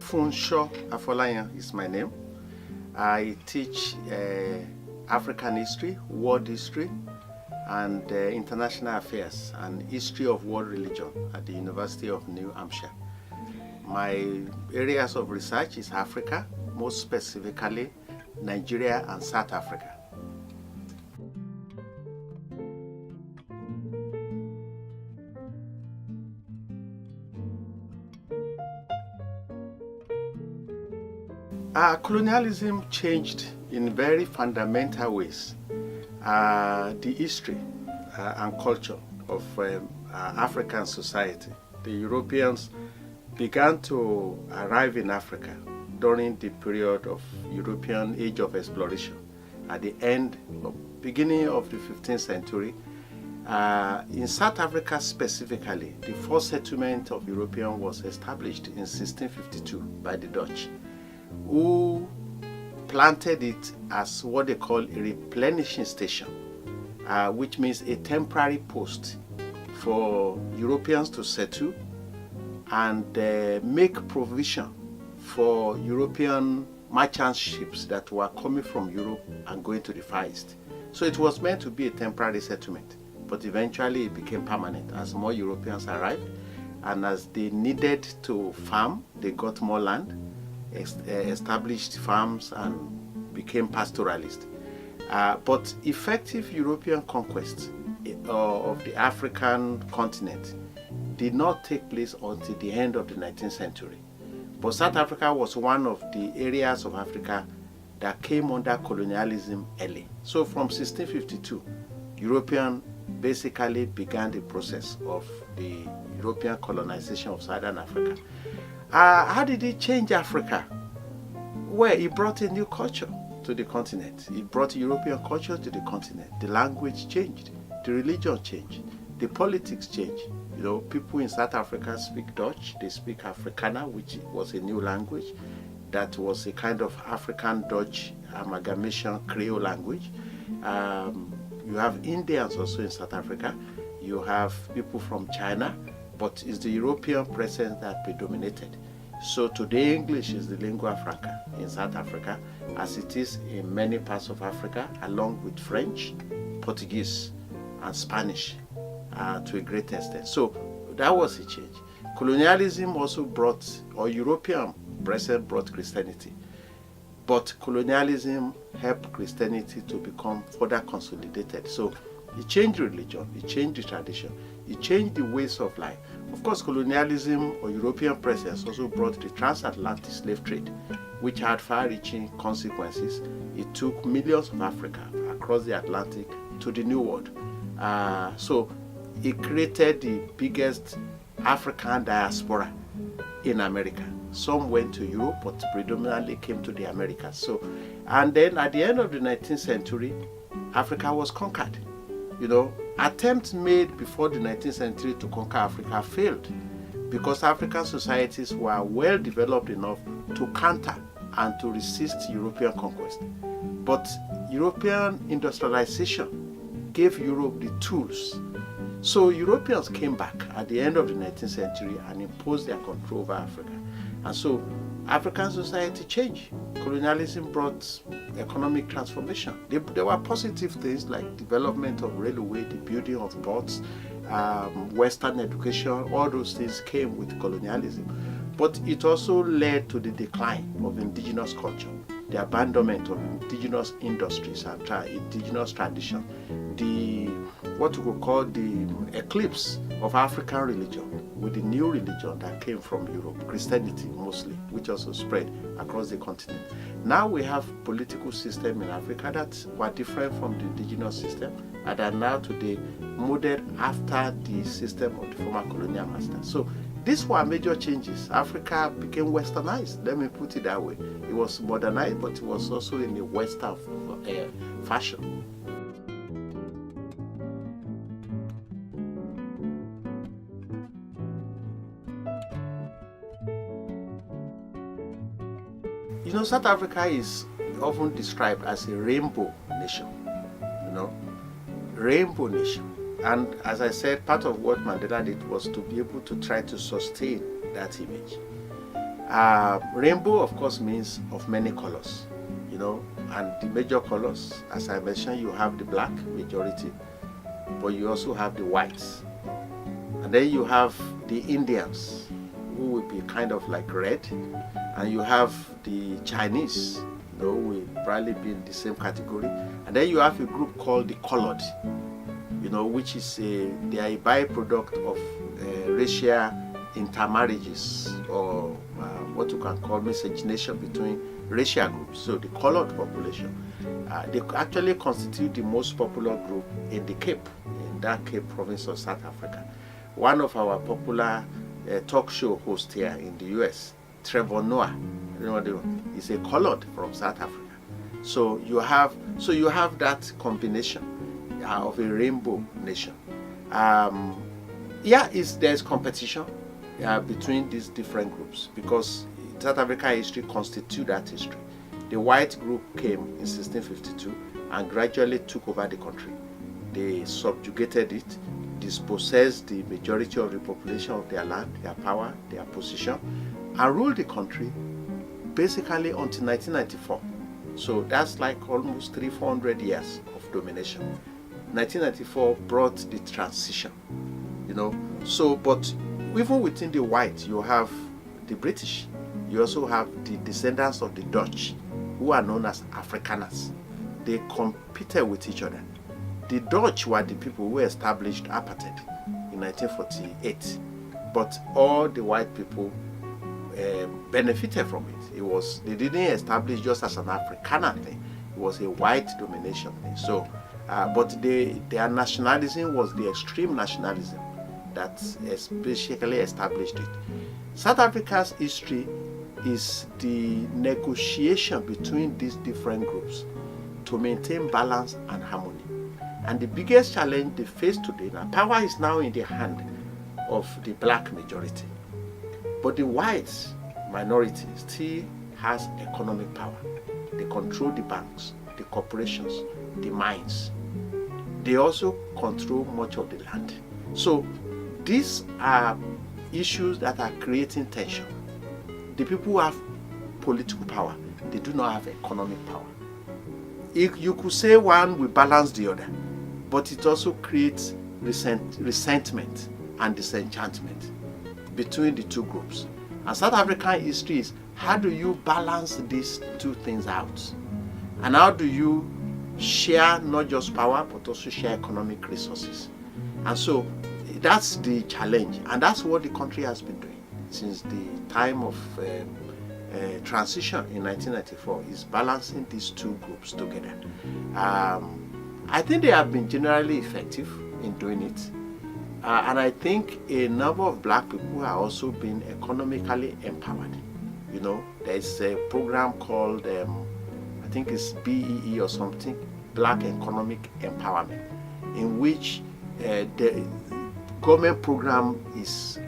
Funsho Afolayan is my name. I teach African history, world history, and international affairs and history of world religion at the University of New Hampshire. My areas of research is Africa, most specifically Nigeria and South Africa. Colonialism changed in very fundamental ways the history and culture of African society. The Europeans began to arrive in Africa during the period of European Age of Exploration at the beginning of the 15th century. In South Africa specifically, the first settlement of Europeans was established in 1652 by the Dutch, who planted it as what they call a replenishing station, which means a temporary post for Europeans to settle and make provision for European merchant ships that were coming from Europe and going to the Far East. So it was meant to be a temporary settlement, but eventually it became permanent as more Europeans arrived, and as they needed to farm, they got more land, established farms, and became pastoralists. But effective European conquest of the African continent did not take place until the end of the 19th century. But South Africa was one of the areas of Africa that came under colonialism early. So from 1652, Europeans basically began the process of the European colonization of Southern Africa. How did it change Africa? Well, it brought a new culture to the continent. It brought European culture to the continent. The language changed, the religion changed, the politics changed. You know, people in South Africa speak Dutch, they speak Afrikaner, which was a new language that was a kind of African-Dutch amalgamation Creole language. You have Indians also in South Africa. You have people from China, but it's the European presence that predominated. So today English is the lingua franca in South Africa, as it is in many parts of Africa, along with French, Portuguese, and Spanish to a great extent. So that was a change. Colonialism also brought, or European presence brought Christianity. But colonialism helped Christianity to become further consolidated. So it changed religion, it changed the tradition, it changed the ways of life. Of course, colonialism or European presence also brought the transatlantic slave trade, which had far-reaching consequences. It took millions of Africans across the Atlantic to the New World. So it created the biggest African diaspora in America. Some went to Europe, but predominantly came to the Americas. So, and then at the end of the 19th century, Africa was conquered. You know, attempts made before the 19th century to conquer Africa failed because African societies were well developed enough to counter and to resist European conquest. But European industrialization gave Europe the tools. So Europeans came back at the end of the 19th century and imposed their control over Africa. And so African society changed. Colonialism brought economic transformation. There were positive things like development of railway, the building of ports, Western education. All those things came with colonialism. But it also led to the decline of indigenous culture, the abandonment of indigenous industries and indigenous tradition, what we could call the eclipse of African religion with the new religion that came from Europe, Christianity mostly, which also spread across the continent. Now we have political system in Africa that were different from the indigenous system and are now today modeled after the system of the former colonial master. So these were major changes. Africa became westernized, let me put it that way. It was modernized, but it was also in the Western fashion. You know, South Africa is often described as a rainbow nation, rainbow nation. And as I said, part of what Mandela did was to be able to try to sustain that image. Rainbow, of course, means of many colors, and the major colors, as I mentioned, you have the black majority, but you also have the whites. And then you have the Indians, who will be kind of like red, and you have the Chinese, who will probably be in the same category. And then you have a group called the colored, which is they are a byproduct of racial intermarriages, or what you can call miscegenation between racial groups. So the colored population, they actually constitute the most popular group in the Cape, in that Cape province of South Africa. One of our popular talk show hosts here in the US, Trevor Noah, is a colored from South Africa. So you have that combination of a rainbow nation. There's competition between these different groups, because South Africa history constitutes that history. The white group came in 1652 and gradually took over the country. They subjugated it, dispossessed the majority of the population of their land, their power, their position, and ruled the country basically until 1994. So that's like almost 300-400 years of domination. 1994 brought the transition, but even within the white, you have the British. You also have the descendants of the Dutch, who are known as Afrikaners. They competed with each other. The Dutch were the people who established apartheid in 1948, but all the white people benefited from it. They didn't establish just as an Afrikaner thing. It was a white domination thing. So, but their nationalism was the extreme nationalism that especially established it. South Africa's history is the negotiation between these different groups to maintain balance and harmony. And the biggest challenge they face today, now power is now in the hand of the black majority. But the white minority still has economic power. They control the banks, the corporations, the mines. They also control much of the land. So these are issues that are creating tension. The people who have political power, they do not have economic power. You could say one will balance the other, but it also creates resentment and disenchantment between the two groups. And South African history is, how do you balance these two things out? And how do you share not just power, but also share economic resources? And so that's the challenge, and that's what the country has been doing since the time of transition in 1994, is balancing these two groups together. I think they have been generally effective in doing it. And I think a number of black people are also being economically empowered. There's a program called, I think it's BEE or something, Black Economic Empowerment, in which the government program is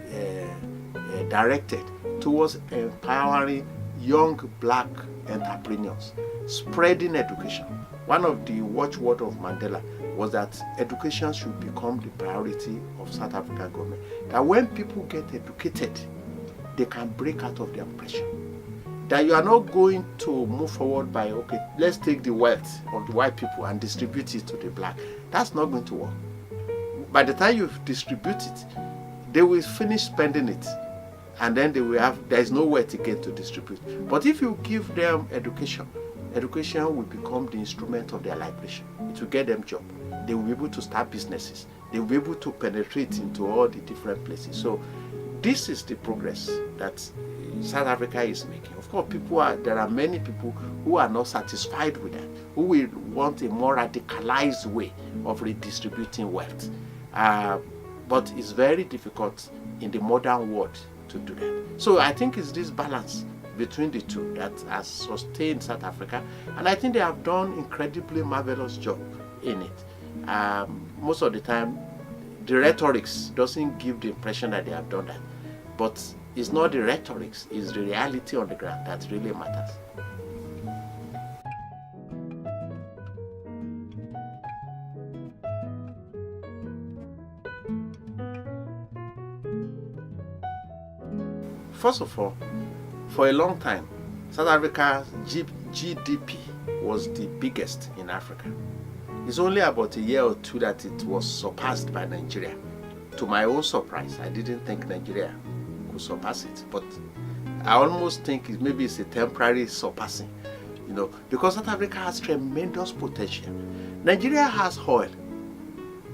directed towards empowering young black entrepreneurs, spreading education. One of the watchword of Mandela was that education should become the priority of South African government. That when people get educated, they can break out of their oppression. That you are not going to move forward by, okay, let's take the wealth of the white people and distribute it to the black. That's not going to work. By the time you distribute it, they will finish spending it, and then there is nowhere to get to distribute. But if you give them education will become the instrument of their liberation. It will get them job. They will be able to start businesses. They will be able to penetrate into all the different places. So this is the progress that South Africa is making. Of course, there are many people who are not satisfied with that, who will want a more radicalized way of redistributing wealth. But it's very difficult in the modern world to do that. So I think it's this balance between the two that has sustained South Africa, and I think they have done incredibly marvelous job in it. Most of the time, the rhetorics doesn't give the impression that they have done that, but it's not the rhetorics, it's the reality on the ground that really matters. First of all, For a long time, South Africa's GDP was the biggest in Africa. It's only about a year or two that it was surpassed by Nigeria. To my own surprise, I didn't think Nigeria could surpass it, but I almost think maybe it's a temporary surpassing, because South Africa has tremendous potential. Nigeria has oil.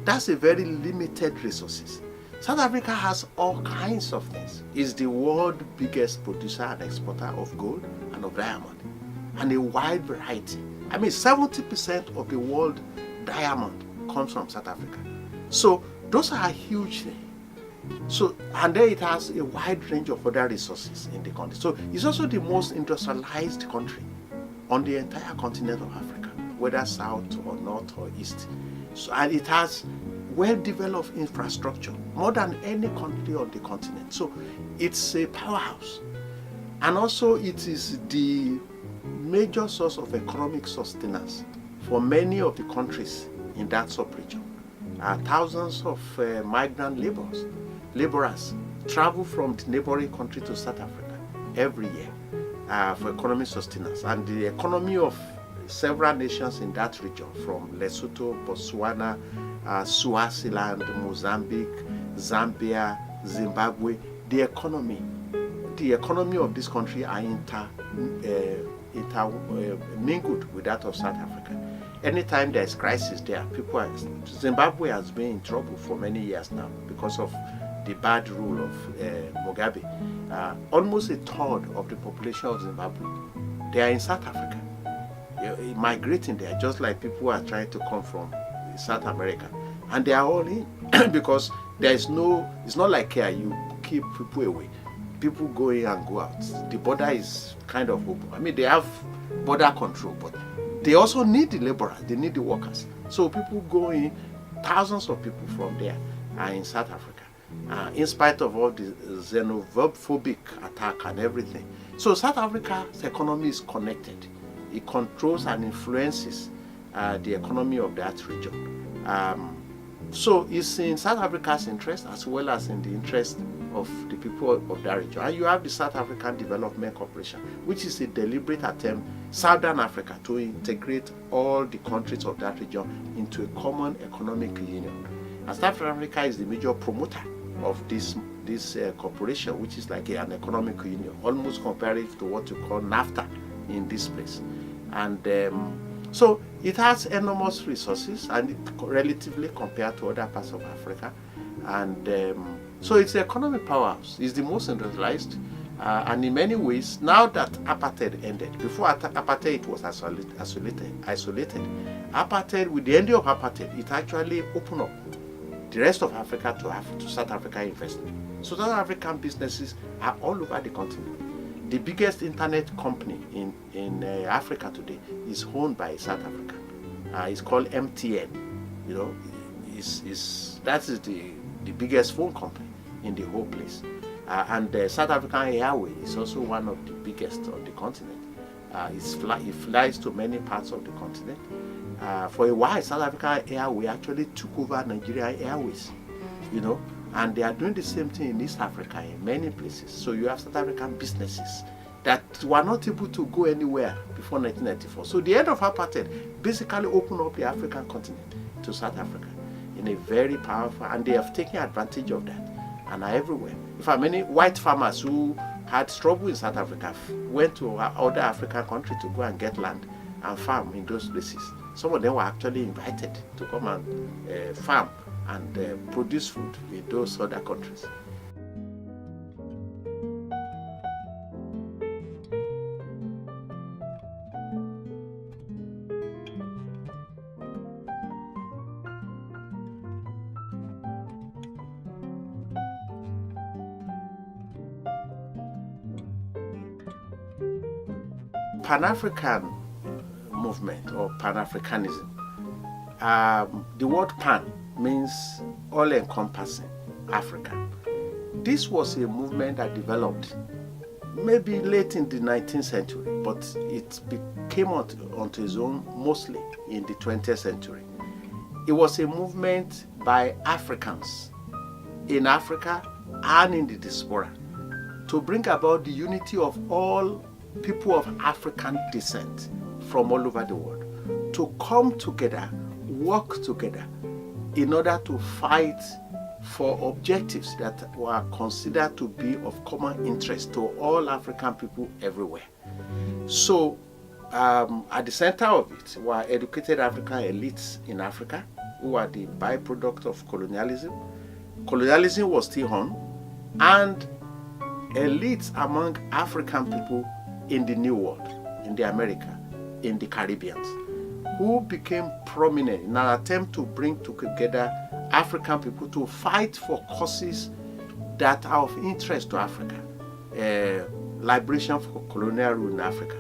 That's a very limited resources. South Africa has all kinds of things. It's the world's biggest producer and exporter of gold and of diamond, and a wide variety. 70% of the world diamond comes from South Africa. So those are huge things. So, and then it has a wide range of other resources in the country. So it's also the most industrialized country on the entire continent of Africa, whether south or north or east. So, and it has well-developed infrastructure, more than any country on the continent. So it's a powerhouse. And also it is the major source of economic sustenance for many of the countries in that sub-region. Thousands of migrant laborers travel from the neighboring country to South Africa every year for economic sustenance. And the economy of several nations in that region, from Lesotho, Botswana, Swaziland, Mozambique, Zambia, Zimbabwe, the economy of this country are mingled with that of South Africa. Anytime there's crisis there, Zimbabwe has been in trouble for many years now because of the bad rule of Mugabe. Almost a third of the population of Zimbabwe, they are in South Africa, migrating there, just like people are trying to come from South America, and they are all in because it's not like here you keep people away. People go in and go out. The border is kind of open. They have border control, but they also need the laborers, they need the workers. So people go in, thousands of people from there are in South Africa, in spite of all the xenophobic attack and everything. So South Africa's economy is connected. It controls and influences the economy of that region. So it's in South Africa's interest as well as in the interest of the people of that region. And you have the South African Development Corporation, which is a deliberate attempt, Southern Africa, to integrate all the countries of that region into a common economic union. And South Africa is the major promoter of this corporation, which is like an economic union, almost comparative to what you call NAFTA in this place. And so it has enormous resources, and relatively compared to other parts of Africa. And so it's an economic powerhouse. It's the most industrialized, and in many ways, now that apartheid ended, before apartheid it was isolated. Apartheid, with the ending of apartheid, it actually opened up the rest of Africa to South African investment. So South African businesses are all over the continent. The biggest internet company in Africa today is owned by South Africa. It's called MTN. That is the biggest phone company in the whole place. And South African Airways is also one of the biggest on the continent. It flies to many parts of the continent. For a while, South African Airways actually took over Nigerian Airways, and they are doing the same thing in East Africa in many places. So you have South African businesses that were not able to go anywhere before 1994. So the end of apartheid basically opened up the African continent to South Africa in a very powerful, and they have taken advantage of that and are everywhere. In fact, many white farmers who had trouble in South Africa went to other African countries to go and get land and farm in those places. Some of them were actually invited to come and farm and produce food in those other countries. Pan-African movement or Pan-Africanism, the word pan means all-encompassing Africa. This was a movement that developed maybe late in the 19th century, but it came onto its own mostly in the 20th century. It was a movement by Africans in Africa and in the diaspora to bring about the unity of all people of African descent from all over the world to come together, work together in order to fight for objectives that were considered to be of common interest to all African people everywhere. So at the center of it were educated African elites in Africa who were the byproduct of colonialism. Colonialism was still on, and elites among African people in the New World, in the America, in the Caribbean, who became prominent in an attempt to bring together African people to fight for causes that are of interest to Africa. Liberation from colonial rule in Africa,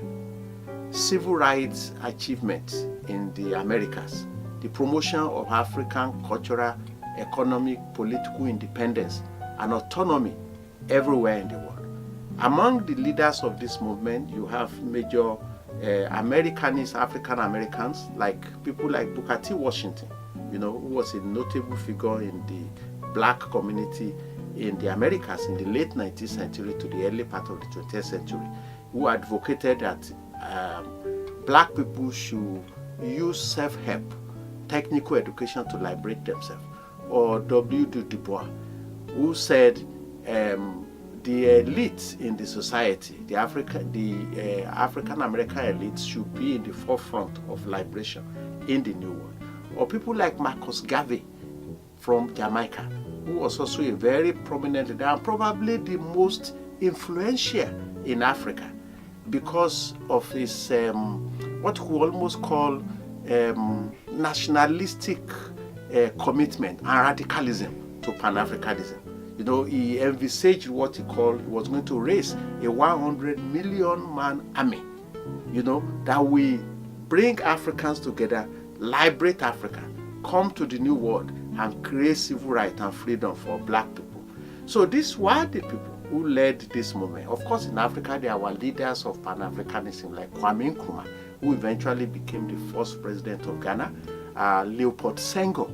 civil rights achievements in the Americas, the promotion of African cultural, economic, political independence and autonomy everywhere in the world. Among the leaders of this movement, you have major Americanist African Americans, like people like Booker T. Washington, who was a notable figure in the black community in the Americas in the late 19th century to the early part of the 20th century, who advocated that black people should use self-help, technical education to liberate themselves. Or W. Du Bois, who said the elites in the society, the African American elites, should be in the forefront of liberation in the New World. Or people like Marcus Garvey from Jamaica, who was also a very prominent leader and probably the most influential in Africa because of his what we almost call nationalistic commitment and radicalism to Pan-Africanism. He envisaged what he was going to raise a 100 million man army, that will bring Africans together, liberate Africa, come to the New World and create civil rights and freedom for black people. So these were the people who led this movement. Of course, in Africa, there were leaders of Pan-Africanism like Kwame Nkrumah, who eventually became the first president of Ghana, Leopold Senghor,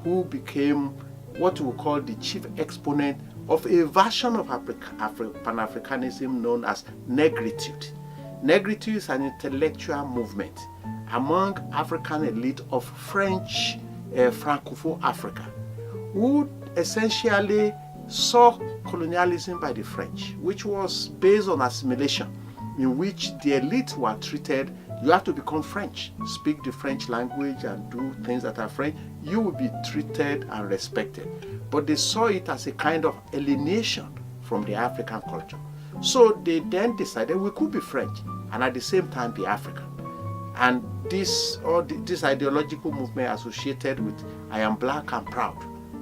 who became what we call the chief exponent of a version of Pan-Africanism known as Negritude. Negritude is an intellectual movement among African elite of French Francophone Africa, who essentially saw colonialism by the French, which was based on assimilation, in which the elite were treated, you have to become French, speak the French language and do things that are French, you will be treated and respected. But they saw it as a kind of alienation from the African culture. So they then decided we could be French and at the same time be African. And this ideological movement associated with I am black and proud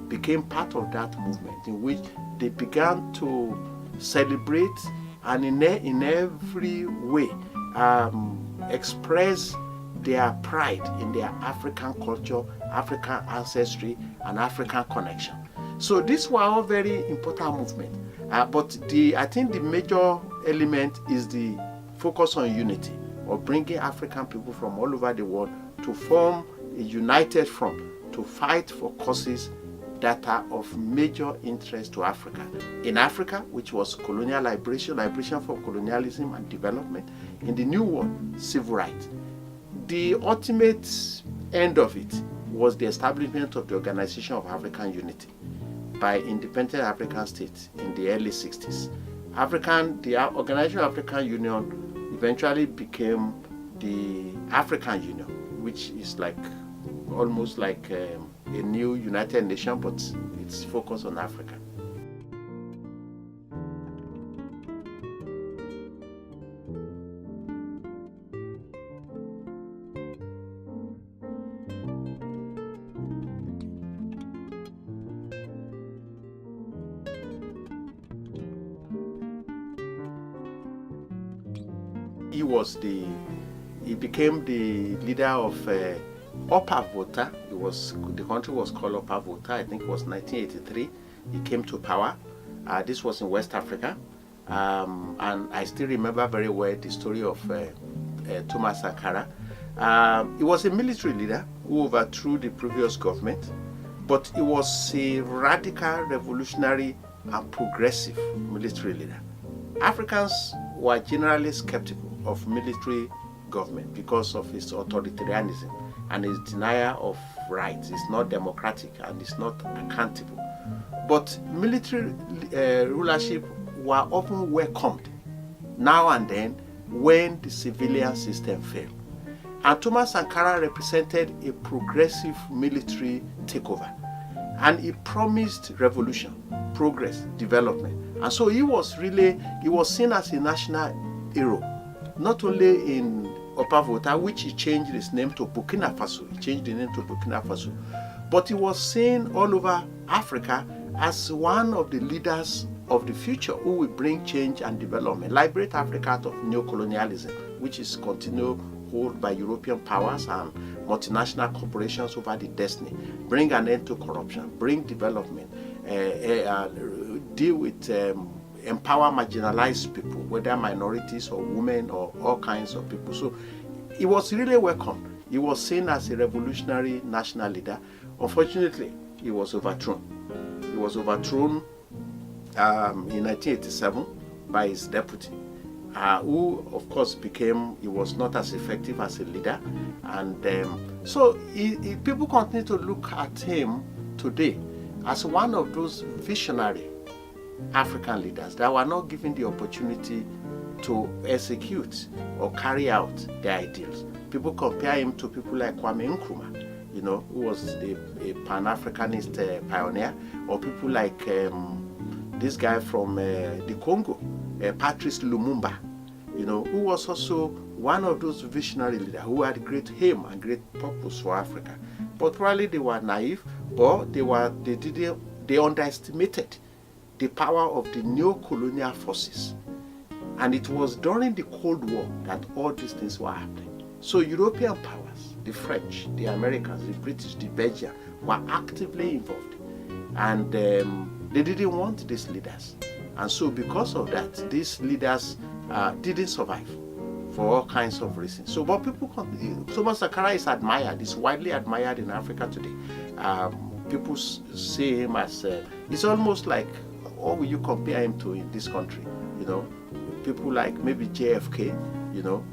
became part of that movement, in which they began to celebrate and in every way express their pride in their African culture, African ancestry, and African connection. So these were all very important movements. But I think the major element is the focus on unity, or bringing African people from all over the world to form a united front to fight for causes that are of major interest to Africa. In Africa, which was colonial liberation from colonialism and development. In the New World, civil rights. The ultimate end of it was the establishment of the Organization of African Unity by independent African states in the early 60s. The Organization of African Union eventually became the African Union, which is almost like a new United Nations, but it's focused on Africa. He became the leader of Upper Volta. The country was called Upper Volta. I think it was 1983. He came to power. This was in West Africa, and I still remember very well the story of Thomas Sankara. He was a military leader who overthrew the previous government, but he was a radical, revolutionary, and progressive military leader. Africans were generally skeptical of military government because of its authoritarianism and its denial of rights. It's not democratic and it's not accountable. But military rulership were often welcomed now and then when the civilian system failed. And Thomas Sankara represented a progressive military takeover. And he promised revolution, progress, development. And so he was seen as a national hero, not only in Upper Volta, which he changed his name to Burkina Faso. He changed the name to Burkina Faso. But he was seen all over Africa as one of the leaders of the future who will bring change and development, liberate Africa out of neocolonialism, which is continued hold by European powers and multinational corporations over the destiny, bring an end to corruption, bring development, deal with empower marginalized people, whether minorities or women or all kinds of people. So he was really welcomed. He was seen as a revolutionary national leader. Unfortunately, he was overthrown. He was overthrown in 1987 by his deputy, who of course he was not as effective as a leader. And so people continue to look at him today as one of those visionary African leaders that were not given the opportunity to execute or carry out their ideals. People compare him to people like Kwame Nkrumah, who was a Pan-Africanist pioneer, or people like this guy from the Congo, Patrice Lumumba, who was also one of those visionary leaders who had great aim and great purpose for Africa. But probably they were naive, or they underestimated the power of the neo-colonial forces. And it was during the Cold War that all these things were happening. So European powers, the French, the Americans, the British, the Belgians, were actively involved. And they didn't want these leaders. And so because of that, these leaders didn't survive for all kinds of reasons. So, but Thomas Sankara is admired, is widely admired in Africa today. People see him as, it's almost like, what will you compare him to in this country? People like maybe JFK,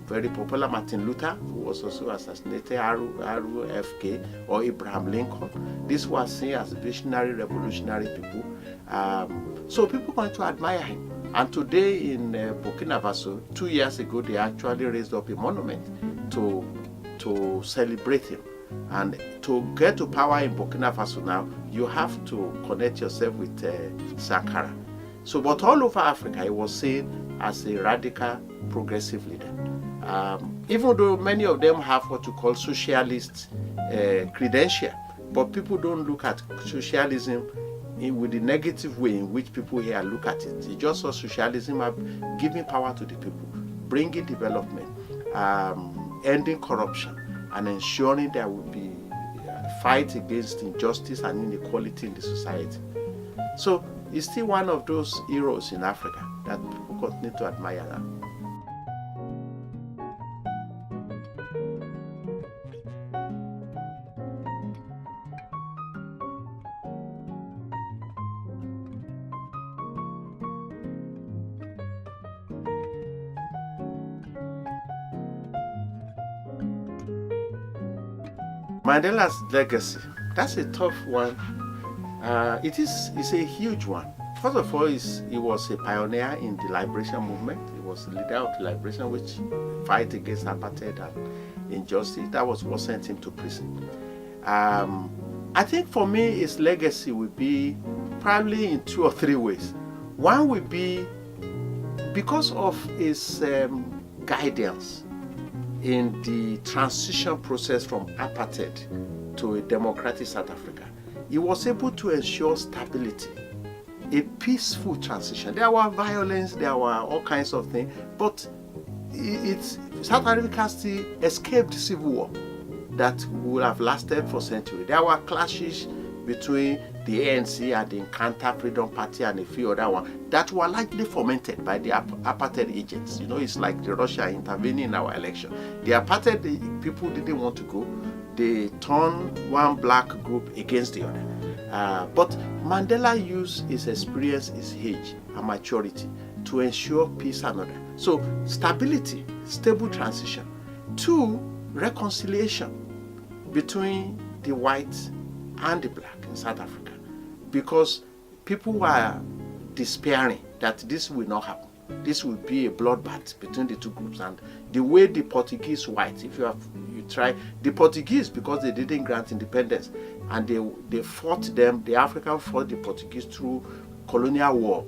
very popular, Martin Luther, who was also assassinated, RFK, or Abraham Lincoln. These were seen as visionary, revolutionary people. So people want to admire him. And today in Burkina Faso, 2 years ago, they actually raised up a monument to celebrate him. And to get to power in Burkina Faso now, you have to connect yourself with Sankara. So, but all over Africa, he was seen as a radical, progressive leader. Even though many of them have what you call socialist credential, but people don't look at socialism with the negative way in which people here look at it. It's just so socialism of giving power to the people, bringing development, ending corruption, and ensuring there will be fight against injustice and inequality in the society. So he's still one of those heroes in Africa that people continue to admire now. Mandela's legacy, that's a tough one. It's a huge one. First of all, he was a pioneer in the liberation movement. He was the leader of the liberation, which fight against apartheid and injustice. That was what sent him to prison. I think for me, his legacy would be probably in 2 or 3 ways. One would be because of his guidance in the transition process from apartheid to a democratic South Africa. He was able to ensure stability, a peaceful transition. There were violence, there were all kinds of things, but South Africa still escaped civil war that would have lasted for centuries. There were clashes between the ANC and the Inkatha Freedom Party and a few other ones that were likely fomented by the apartheid agents. It's like the Russia intervening in our election. The apartheid people didn't want to go. They turned one black group against the other. But Mandela used his experience, his age, and maturity to ensure peace and order. So stability, stable transition. 2, reconciliation between the white and the black in South Africa, because people were despairing that this will not happen. This will be a bloodbath between the two groups. And the way the Portuguese white, if you try the Portuguese, because they didn't grant independence, and they fought them, the Africans fought the Portuguese through colonial war.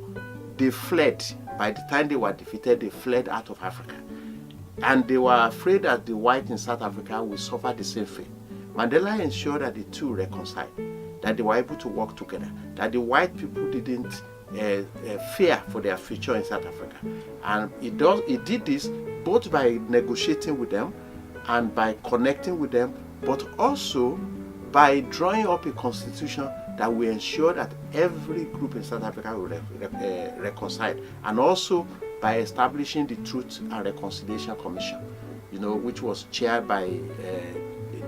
They fled. By the time they were defeated, they fled out of Africa. And they were afraid that the white in South Africa will suffer the same fate. Mandela ensured that the two reconciled, that they were able to work together, that the white people didn't fear for their future in South Africa. And he did this both by negotiating with them and by connecting with them, but also by drawing up a constitution that will ensure that every group in South Africa will reconcile, and also by establishing the Truth and Reconciliation Commission, which was chaired by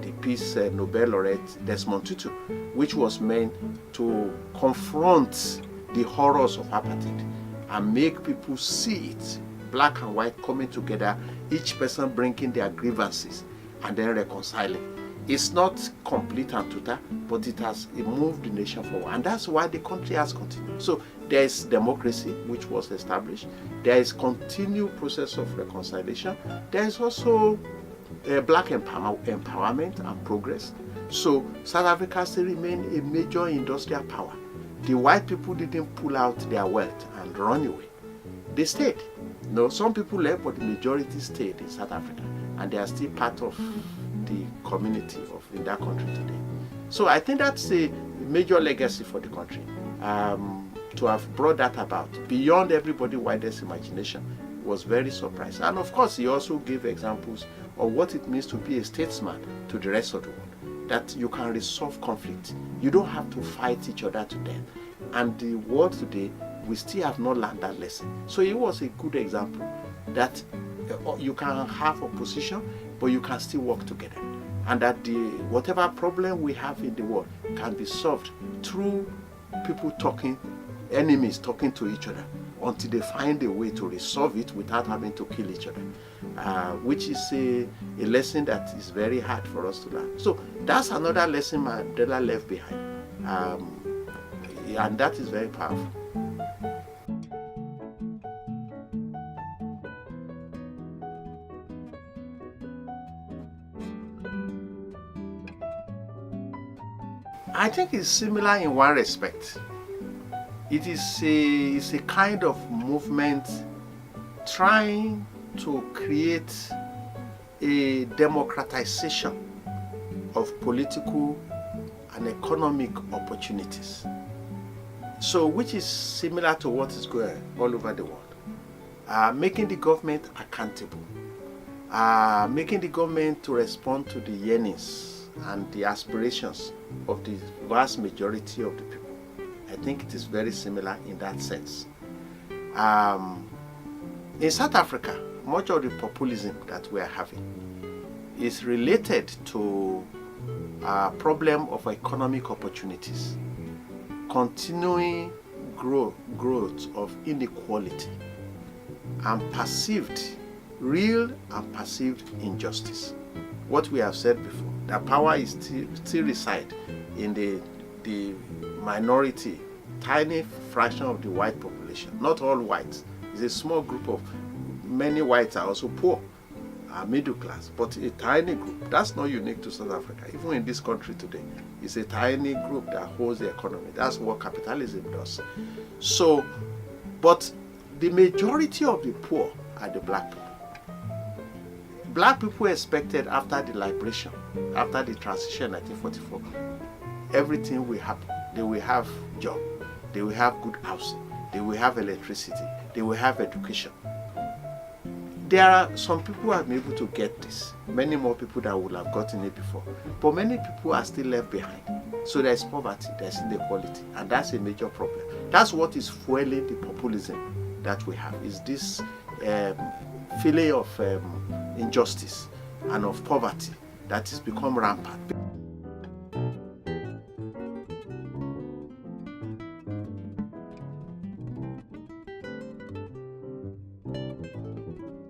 the Peace Nobel laureate Desmond Tutu, which was meant to confront the horrors of apartheid and make people see it, black and white coming together, each person bringing their grievances and then reconciling. It's not complete and total, but it moved the nation forward, and that's why the country has continued. So there is democracy, which was established. There is continued process of reconciliation. There is also black empowerment and progress. So South Africa still remains a major industrial power. The white people didn't pull out their wealth and run away. They stayed. Some people left, but the majority stayed in South Africa, and they are still part of the community in that country today. So I think that's a major legacy for the country, to have brought that about beyond everybody's widest imagination. Was very surprised. And of course, he also gave examples of what it means to be a statesman to the rest of the world, that you can resolve conflict. You don't have to fight each other to death. And the world today, we still have not learned that lesson. So he was a good example that you can have opposition, but you can still work together. And that whatever problem we have in the world can be solved through people talking, enemies talking to each other, until they find a way to resolve it without having to kill each other, which is a lesson that is very hard for us to learn. So that's another lesson Mandela left behind, and that is very powerful. I think it's similar in one respect. It is a kind of movement trying to create a democratization of political and economic opportunities. So, which is similar to what is going all over the world. Making the government accountable. Making the government to respond to the yearnings and the aspirations of the vast majority of the people. I think it is very similar in that sense. In South Africa, much of the populism that we are having is related to a problem of economic opportunities, continuing growth of inequality, and real and perceived injustice. What we have said before, that power is still reside in the minority, tiny fraction of the white population. Not all whites. It's a small group of many whites are also poor, middle class, but a tiny group. That's not unique to South Africa. Even in this country today, it's a tiny group that holds the economy. That's what capitalism does. So, but the majority of the poor are the black people. Black people expected after the liberation, after the transition in 1944, everything will happen. They will have job, they will have good housing, they will have electricity, they will have education. There are some people who have been able to get this, many more people that would have gotten it before, but many people are still left behind. So there's poverty, there's inequality, and that's a major problem. That's what is fueling the populism that we have, is this feeling of injustice and of poverty that has become rampant.